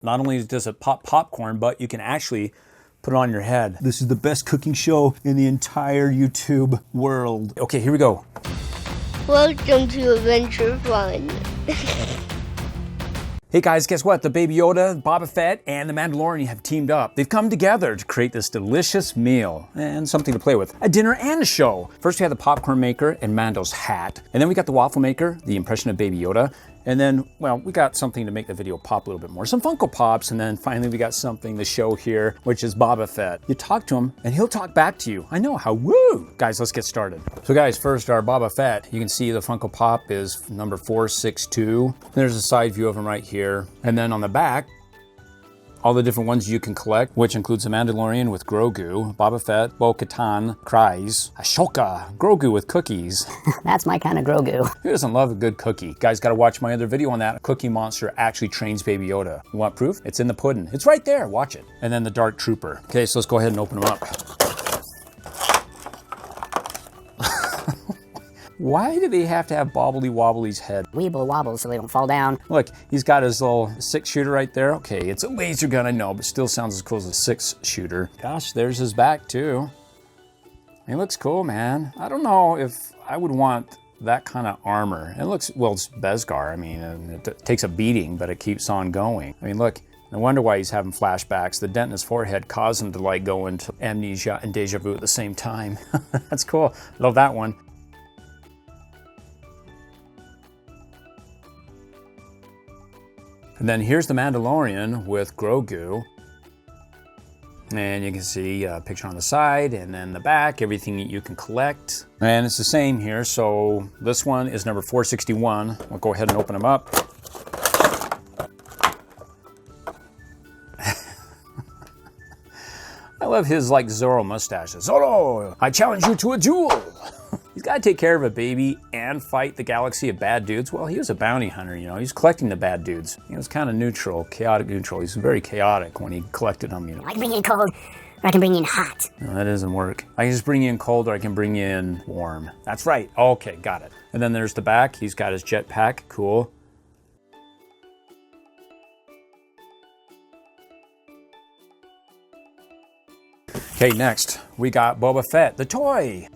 Not only does it pop popcorn, but you can actually put it on your head. This is the best cooking show in the entire YouTube world. Okay, here we go. Welcome to AdventureFun. Hey guys, guess what? The Baby Yoda, Boba Fett, and the Mandalorian have teamed up. They've come together to create this delicious meal and something to play with. A dinner and a show. First we had the popcorn maker and Mando's hat. And then we got the waffle maker, the impression of Baby Yoda. And then, well, we got something to make the video pop a little bit more. Some Funko Pops, and then finally we got something to show here, which is Boba Fett. You talk to him, and he'll talk back to you. I know, how woo! Guys, let's get started. So guys, first our Boba Fett. You can see the Funko Pop is number 462. There's a side view of him right here. And then on the back, all the different ones you can collect, which includes the Mandalorian with Grogu, Boba Fett, Bo-Katan, Kryze, Ashoka, Grogu with cookies. That's my kind of Grogu. Who doesn't love a good cookie? Guys, gotta watch my other video on that. A cookie monster actually trains Baby Yoda. You want proof? It's in the pudding. It's right there, watch it. And then the Dark Trooper. Okay, so let's go ahead and open them up. Why do they have to have Bobbly Wobbly's head? Weeble wobble so they don't fall down. Look, he's got his little 6-shooter right there. Okay, it's a laser gun, I know, but still sounds as cool as a 6-shooter. Gosh, there's his back too. He looks cool, man. I don't know if I would want that kind of armor. It looks, well, it's Beskar. I mean, it takes a beating, but it keeps on going. I mean, look, no wonder why he's having flashbacks. The dent in his forehead caused him to like go into amnesia and deja vu at the same time. That's cool. Love that one. And then here's the Mandalorian with Grogu. And you can see a picture on the side and then the back, everything that you can collect. And it's the same here. So this one is number 461. We'll go ahead and open them up. I love his like Zorro mustaches. Zorro, I challenge you to a duel. He's got to take care of a baby and fight the galaxy of bad dudes. Well, he was a bounty hunter, you know. He's collecting the bad dudes. He was kind of neutral, chaotic neutral. He's very chaotic when he collected them, you know. I can bring you in cold, or I can bring you in hot. No, that doesn't work. I can just bring you in cold, or I can bring you in warm. That's right. Okay, got it. And then there's the back. He's got his jetpack. Cool. Okay, next we got Boba Fett, the toy.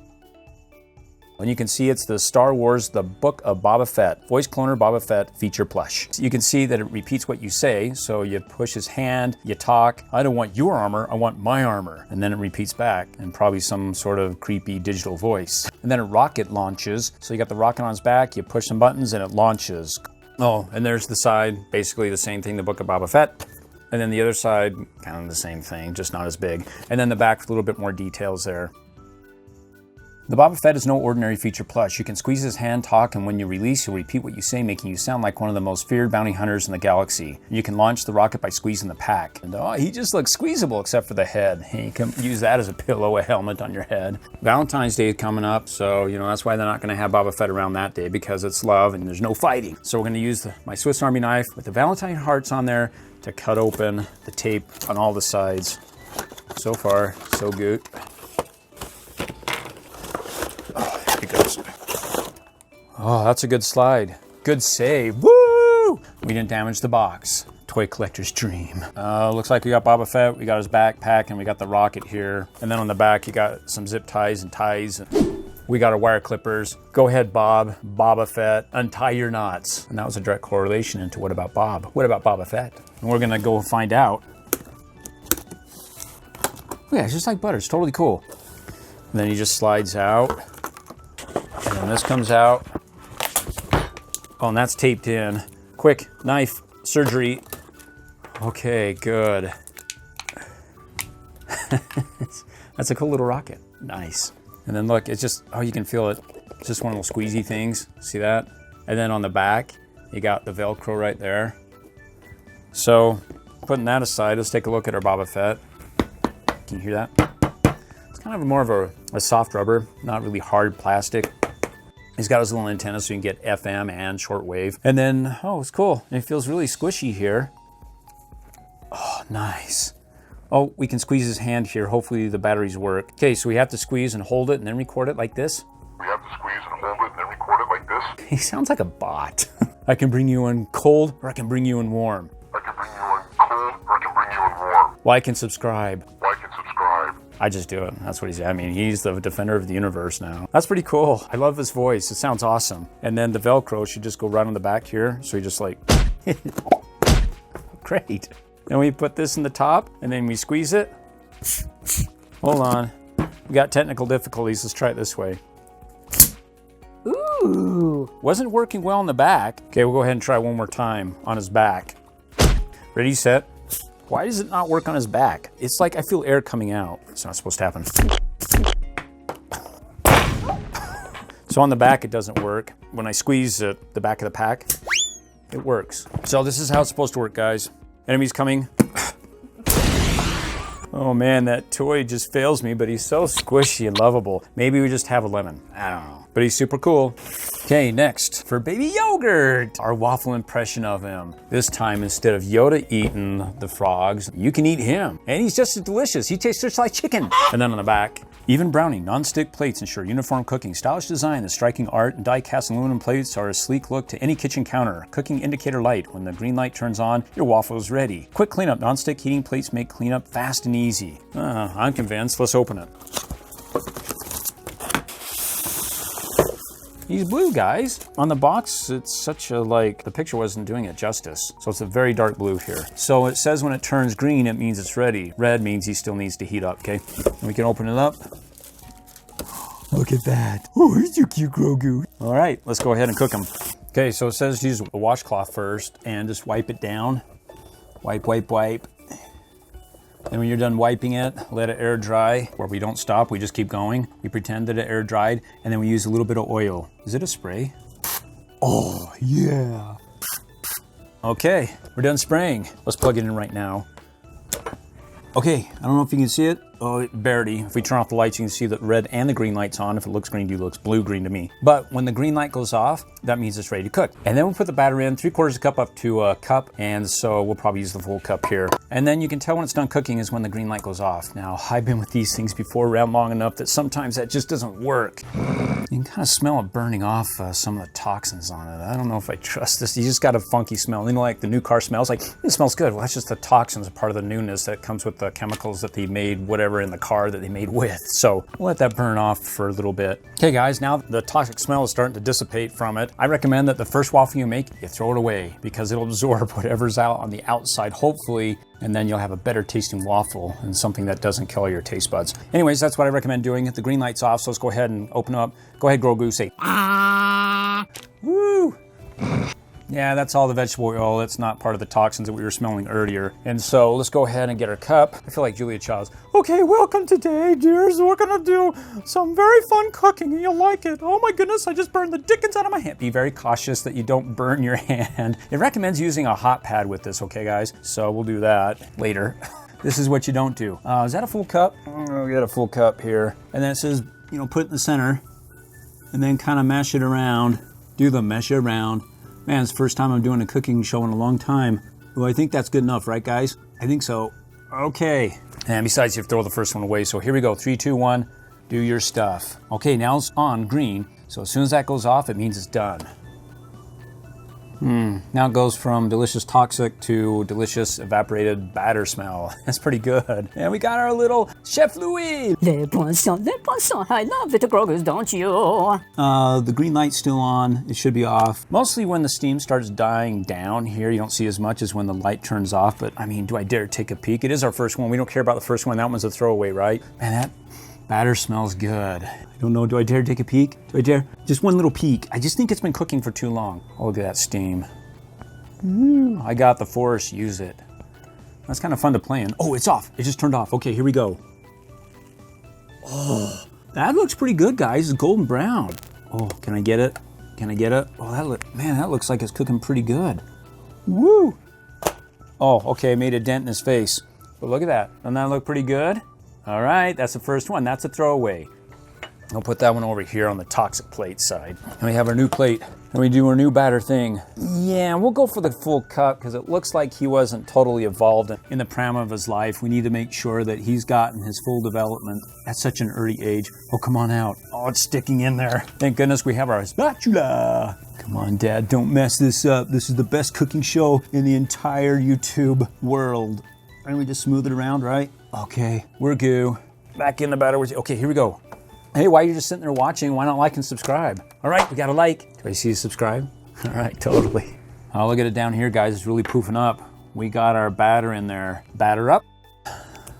And you can see it's the Star Wars The Book of Boba Fett, Voice Cloner Boba Fett Feature Plush. So you can see that it repeats what you say, so you push his hand, you talk, I don't want your armor, I want my armor. And then it repeats back, and probably some sort of creepy digital voice. And then a rocket launches, so you got the rocket on his back, you push some buttons and it launches. Oh, and there's the side, basically the same thing, The Book of Boba Fett. And then the other side, kind of the same thing, just not as big. And then the back with a little bit more details there. The Boba Fett is no ordinary feature plush. You can squeeze his hand, talk, and when you release, he'll repeat what you say, making you sound like one of the most feared bounty hunters in the galaxy. You can launch the rocket by squeezing the pack. And oh, he just looks squeezable except for the head. You can use that as a pillow, a helmet on your head. Valentine's Day is coming up, so you know that's why they're not going to have Boba Fett around that day, because it's love and there's no fighting. So we're going to use my Swiss Army knife with the Valentine hearts on there to cut open the tape on all the sides. So far, so good. Oh, that's a good slide. Good save. Woo! We didn't damage the box. Toy collector's dream. Looks like we got Boba Fett, we got his backpack, and we got the rocket here. And then on the back, you got some zip ties and ties. We got our wire clippers. Go ahead, Bob. Boba Fett, untie your knots. And that was a direct correlation into what about Bob? What about Boba Fett? And we're gonna go find out. Oh yeah, it's just like butter, it's totally cool. And then he just slides out. And then this comes out. Oh, and that's taped in. Quick, knife, surgery. Okay, good. That's a cool little rocket. Nice. And then look, it's just, oh, you can feel it. It's just one of those squeezy things. See that? And then on the back, you got the Velcro right there. So, putting that aside, let's take a look at our Boba Fett. Can you hear that? It's kind of more of a soft rubber, not really hard plastic. He's got his little antenna so you can get FM and shortwave. And then, oh, it's cool. It feels really squishy here. Oh, nice. Oh, we can squeeze his hand here. Hopefully the batteries work. Okay, so we have to squeeze and hold it and then record it like this. We have to squeeze and hold it and then record it like this. He sounds like a bot. I can bring you in cold or I can bring you in warm. I can bring you in cold Like and subscribe. Like and subscribe. I just do it. That's what he's, I mean, he's the defender of the universe now. That's pretty cool. I love his voice. It sounds awesome. And then the Velcro should just go right on the back here. So you just like, great. Then we put this in the top and then we squeeze it. Hold on. We got technical difficulties. Let's try it this way. Ooh. Wasn't working well on the back. Okay, we'll go ahead and try one more time on his back. Ready, set. Why does it not work on his back? It's like I feel air coming out. It's not supposed to happen. So on the back, it doesn't work. When I squeeze the back of the pack, it works. So this is how it's supposed to work, guys. Enemies coming. Oh man, that toy just fails me, but he's so squishy and lovable. Maybe we just have a lemon. I don't know. But he's super cool. Okay, next for Baby Yogurt, our waffle impression of him. This time, instead of Yoda eating the frogs, you can eat him. And he's just as delicious. He tastes just like chicken. And then on the back, even browning, non-stick plates ensure uniform cooking. Stylish design, the striking art, and die-cast aluminum plates are a sleek look to any kitchen counter. Cooking indicator light. When the green light turns on, your waffle is ready. Quick cleanup, non-stick heating plates make cleanup fast and easy. I'm convinced. Let's open it. He's blue, guys. On the box, it's such a, like, the picture wasn't doing it justice. So it's a very dark blue here. So it says when it turns green, it means it's ready. Red means he still needs to heat up, okay? And we can open it up. Look at that. Oh, he's so cute, Grogu. All right, let's go ahead and cook him. Okay, so it says use a washcloth first and just wipe it down. Wipe, wipe, wipe. And when you're done wiping it, let it air dry. Where we don't stop, we just keep going. We pretend that it air dried, and then we use a little bit of oil. Is it a spray? Oh, yeah. Okay, we're done spraying. Let's plug it in right now. Okay, I don't know if you can see it. Oh, barely. If we turn off the lights, you can see the red and the green light's on. If it looks green to you, it looks blue-green to me. But when the green light goes off, that means it's ready to cook. And then we'll put the batter in, 3/4 cup up to a cup. And so we'll probably use the full cup here. And then you can tell when it's done cooking is when the green light goes off. Now, I've been with these things before around long enough that sometimes that just doesn't work. You can kind of smell it burning off some of the toxins on it. I don't know if I trust this. You just got a funky smell. You know, like the new car smells like, it smells good. Well, that's just the toxins, part of the newness that comes with the chemicals that they made, whatever in the car that they made with. So we'll let that burn off for a little bit. Okay guys, now the toxic smell is starting to dissipate from it. I recommend that the first waffle you make, you throw it away because it'll absorb whatever's out on the outside, hopefully, and then you'll have a better tasting waffle and something that doesn't kill your taste buds. Anyways, that's what I recommend doing. The green light's off, so let's go ahead and open up. Go ahead, Grogu, say, ah! Woo! Yeah, that's all the vegetable oil. It's not part of the toxins that we were smelling earlier. And so let's go ahead and get our cup. I feel like Julia Child's. Okay, welcome today, dears. We're gonna do some very fun cooking and you'll like it. Oh my goodness, I just burned the dickens out of my hand. Be very cautious that you don't burn your hand. It recommends using a hot pad with this, okay guys? So we'll do that later. This is what you don't do. Is that a full cup? Oh, we got a full cup here. And then it says, you know, put it in the center and then kind of mash it around. Do the mesh around. Man, it's the first time I'm doing a cooking show in a long time. Well, I think that's good enough, right, guys? I think so. Okay. And besides, you have to throw the first one away. So here we go. 3, 2, 1. Do your stuff. Okay, now it's on green. So as soon as that goes off, it means it's done. Now it goes from delicious toxic to delicious evaporated batter smell. That's pretty good. And we got our little Chef Louis. Les poissons. I love little Grogu's, don't you? The green light's still on. It should be off. Mostly when the steam starts dying down here, you don't see as much as when the light turns off. But I mean, do I dare take a peek? It is our first one. We don't care about the first one. That one's a throwaway, right? Man, that batter smells good. I don't know, do I dare take a peek? Do I dare? Just one little peek. I just think it's been cooking for too long. Oh, look at that steam. I got the Force, use it. That's kind of fun to play in. Oh, it's off. It just turned off. Okay, here we go. Oh, that looks pretty good, guys. It's golden brown. Oh, can I get it? Can I get it? Oh, that looks like it's cooking pretty good. Woo! Oh, okay, I made a dent in his face. But look at that. Doesn't that look pretty good? All right, that's the first one. That's a throwaway. I'll put that one over here on the toxic plate side. And we have our new plate. And we do our new batter thing. Yeah, we'll go for the full cup because it looks like he wasn't totally evolved in the prime of his life. We need to make sure that he's gotten his full development at such an early age. Oh, come on out. Oh, it's sticking in there. Thank goodness we have our spatula. Come on, Dad, don't mess this up. This is the best cooking show in the entire YouTube world. And we just smooth it around, right? Okay, we're goo. Back in the batter. Okay, here we go. Hey, why are you just sitting there watching? Why not like and subscribe? All right, we got a like. Do I see you subscribe? All right, totally. Oh, look at it down here, guys. It's really poofing up. We got our batter in there. Batter up.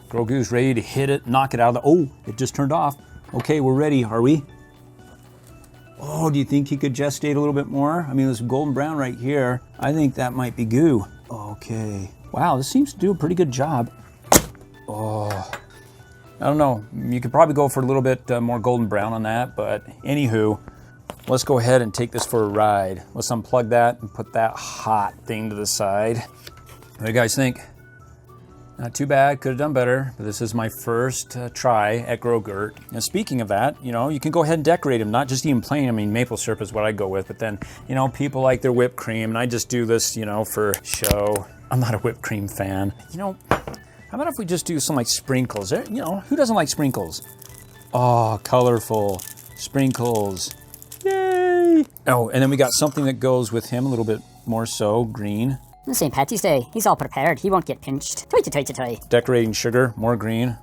Grogu's ready to hit it, knock it out of the, oh, it just turned off. Okay, we're ready, are we? Oh, do you think he could gestate a little bit more? I mean, this golden brown right here, I think that might be goo. Okay. Wow, this seems to do a pretty good job. Oh, I don't know. You could probably go for a little bit more golden brown on that, but anywho, let's go ahead and take this for a ride. Let's unplug that and put that hot thing to the side. What do you guys think? Not too bad, could have done better, but this is my first try at Grogu. And speaking of that, you know, you can go ahead and decorate them, not just even plain. I mean, maple syrup is what I go with, but then, you know, people like their whipped cream, and I just do this, you know, for show. I'm not a whipped cream fan. You know, how about if we just do some like sprinkles? You know, who doesn't like sprinkles? Oh, colorful sprinkles. Yay! Oh, and then we got something that goes with him a little bit more so, green. St. Patty's Day. He's all prepared. He won't get pinched. Toy. Decorating sugar, more green.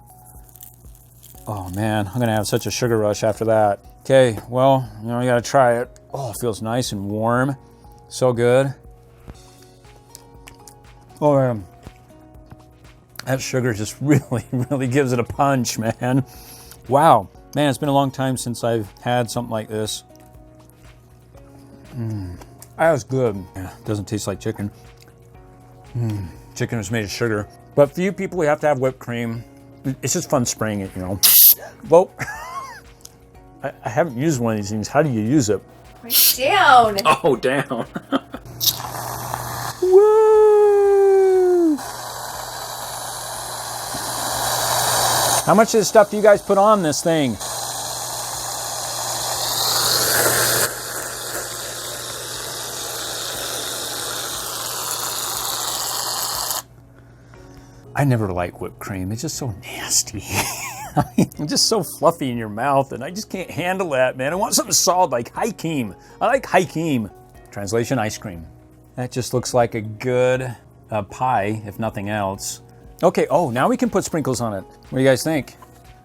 Oh man, I'm gonna have such a sugar rush after that. Okay, well, you know, you gotta try it. Oh, it feels nice and warm. So good. Oh, that sugar just really gives it a punch, man. Wow, man, it's been a long time since I've had something like this. That was good. Yeah, doesn't taste like chicken. Chicken is made of sugar. But for you people who have to have whipped cream, it's just fun spraying it, you know. Well, I haven't used one of these things. How do you use it? Right down. Oh, down. Woo! How much of this stuff do you guys put on this thing? I never like whipped cream. It's just so nasty. I mean, it's just so fluffy in your mouth, and I just can't handle that, man. I want something solid like Hakeem. I like Hakeem. Translation, ice cream. That just looks like a good pie, if nothing else. Okay, oh, now we can put sprinkles on it. What do you guys think?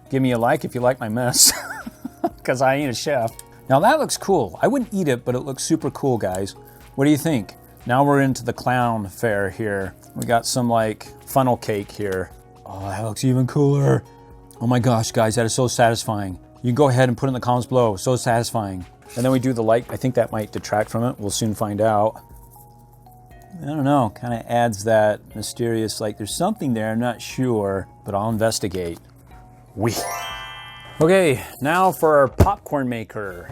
Give me a like if you like my mess, because I ain't a chef. Now that looks cool. I wouldn't eat it, but it looks super cool, guys. What do you think? Now we're into the clown fare here. We got some like funnel cake here. Oh, that looks even cooler. Oh my gosh, guys, that is so satisfying. You can go ahead and put it in the comments below. So satisfying. And then we do the like. I think that might detract from it. We'll soon find out. I don't know, kind of adds that mysterious, like there's something there, I'm not sure, but I'll investigate. Okay, now for our popcorn maker.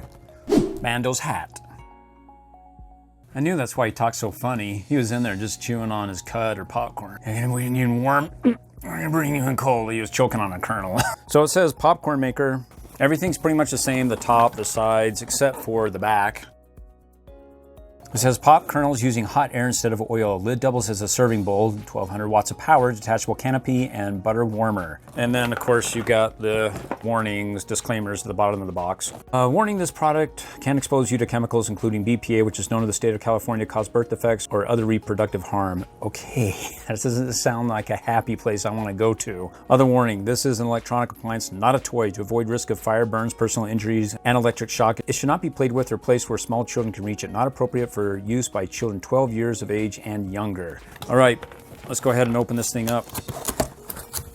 Mando's hat. I knew that's why he talked so funny. He was in there just chewing on his cut or popcorn. And we need warm, I'm gonna bring you in cold. He was choking on a kernel. So it says popcorn maker. Everything's pretty much the same, the top, the sides, except for the back. It says pop kernels using hot air instead of oil. Lid doubles as a serving bowl, 1200 watts of power, detachable canopy, and butter warmer. And then, of course, you got the warnings, disclaimers at the bottom of the box. Warning, this product can expose you to chemicals including BPA, which is known to the state of California to cause birth defects or other reproductive harm. Okay, that doesn't sound like a happy place I want to go to. Other warning, this is an electronic appliance, not a toy. To avoid risk of fire, burns, personal injuries, and electric shock, it should not be played with or placed where small children can reach it. Not appropriate for use by children 12 years of age and younger. All right, let's go ahead and open this thing up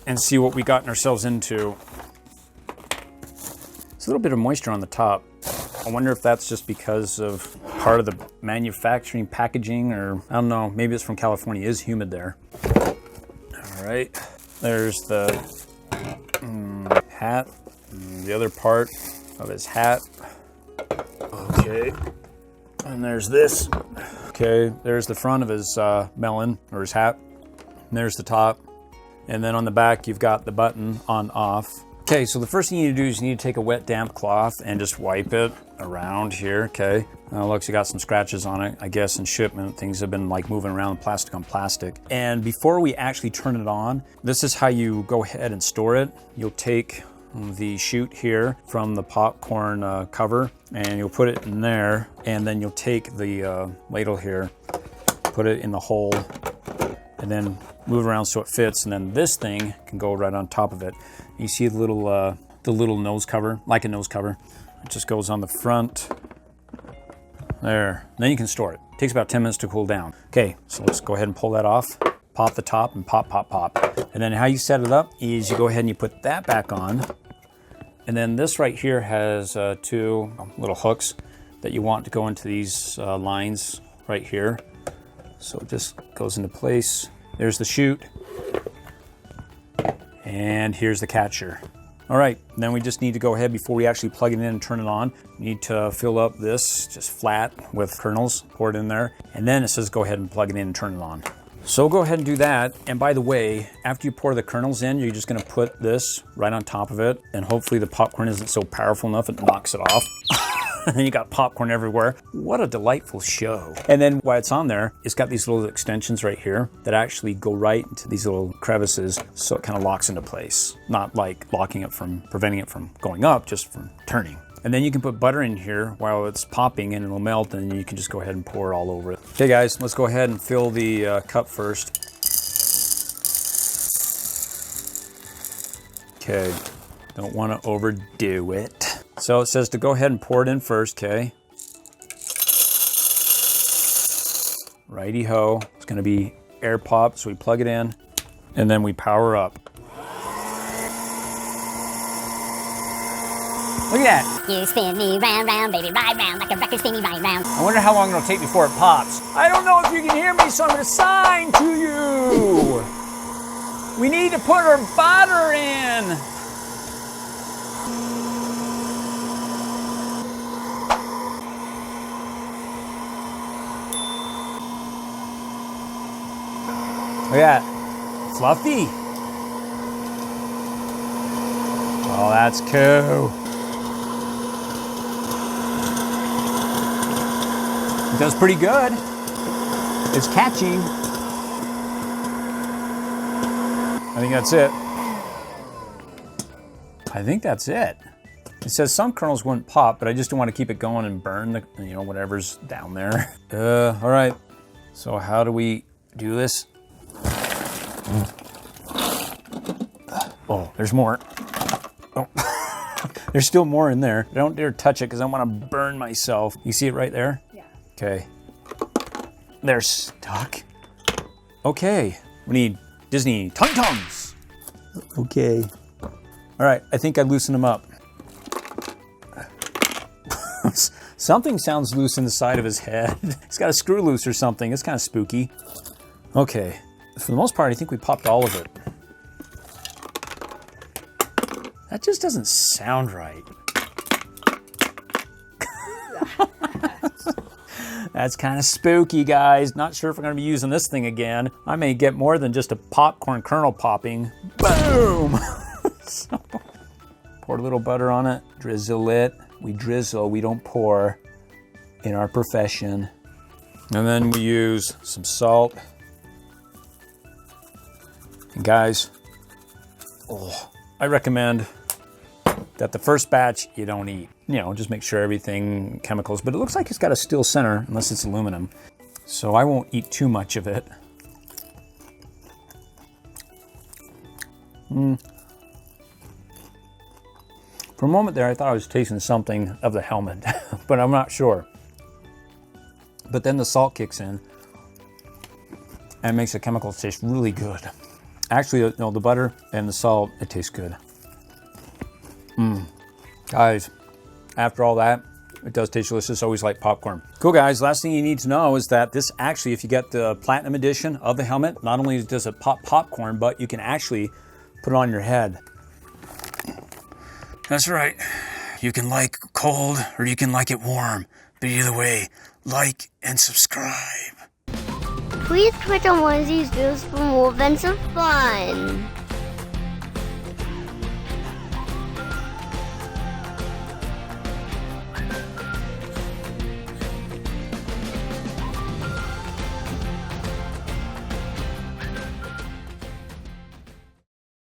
and see what we gotten ourselves into. There's a little bit of moisture on the top. I wonder if that's just because of part of the manufacturing packaging, or I don't know, maybe it's from California. It is humid there. All right, there's the hat, the other part of his hat. Okay. And there's this. Okay, there's the front of his melon, or his hat. And there's the top. And then on the back, you've got the button on off. Okay, so the first thing you need to do is you need to take a wet, damp cloth and just wipe it around here, okay? Looks you got some scratches on it, I guess, in shipment. Things have been like moving around plastic on plastic. And before we actually turn it on, this is how you go ahead and store it. You'll take the chute here from the popcorn cover, and you'll put it in there, and then you'll take the ladle here, put it in the hole, and then move around so it fits, and then this thing can go right on top of it. You see the little nose cover, like a nose cover. It just goes on the front. There. And then you can store it. Takes about 10 minutes to cool down. Okay, so let's go ahead and pull that off. Pop the top and pop, pop, pop. And then how you set it up is you go ahead and you put that back on. And then this right here has 2 little hooks that you want to go into these lines right here. So it just goes into place. There's the chute. And here's the catcher. All right, then we just need to go ahead before we actually plug it in and turn it on. We need to fill up this just flat with kernels, pour it in there. And then it says go ahead and plug it in and turn it on. So go ahead and do that. And by the way, after you pour the kernels in, you're just gonna put this right on top of it. And hopefully the popcorn isn't so powerful enough it knocks it off. And then you got popcorn everywhere. What a delightful show. And then while it's on there, it's got these little extensions right here that actually go right into these little crevices, so it kind of locks into place. Not like locking it from, preventing it from going up, just from turning. And then you can put butter in here while it's popping and it'll melt, and you can just go ahead and pour it all over it. Okay guys, let's go ahead and fill the cup first. Okay, don't want to overdo it. So it says to go ahead and pour it in first, okay? Righty-ho. It's gonna be air pop, so we plug it in, and then we power up. Look at that. You spin me round, round, baby, ride round like a record, spin me right round. I wonder how long it'll take before it pops. I don't know if you can hear me, so I'm gonna sign to you. We need to put our butter in. Look at that. Fluffy. Oh, that's cool. It does pretty good. It's catching. I think that's it. I think that's it. It says some kernels wouldn't pop, but I just don't want to keep it going and burn the, whatever's down there. All right. So how do we do this? Oh, there's more. Oh, there's still more in there. Don't dare touch it because I want to burn myself. You see it right there? Yeah. Okay. They're stuck. Okay. We need Disney tum-tums. Okay. All right, I think I loosened them up. Something sounds loose in the side of his head. He's got a screw loose or something. It's kind of spooky. Okay. For the most part, I think we popped all of it. That just doesn't sound right. That's kind of spooky, guys. Not sure if we're going to be using this thing again. I may get more than just a popcorn kernel popping. Boom! So, pour a little butter on it. Drizzle it. We drizzle, we don't pour in our profession. And then we use some salt. And guys, I recommend that the first batch you don't eat. Just make sure everything chemicals, but it looks like it's got a steel center unless it's aluminum. So I won't eat too much of it. For a moment there, I thought I was tasting something of the helmet, but I'm not sure. But then the salt kicks in and makes the chemicals taste really good. Actually, no, the butter and the salt, it tastes good. Guys, after all that, it does taste delicious, always like popcorn. Cool, guys, last thing you need to know is that this actually, if you get the Platinum Edition of the helmet, not only does it pop popcorn, but you can actually put it on your head. That's right. You can like cold or you can like it warm. But either way, like and subscribe. Please click on one of these videos for more AdventureFun.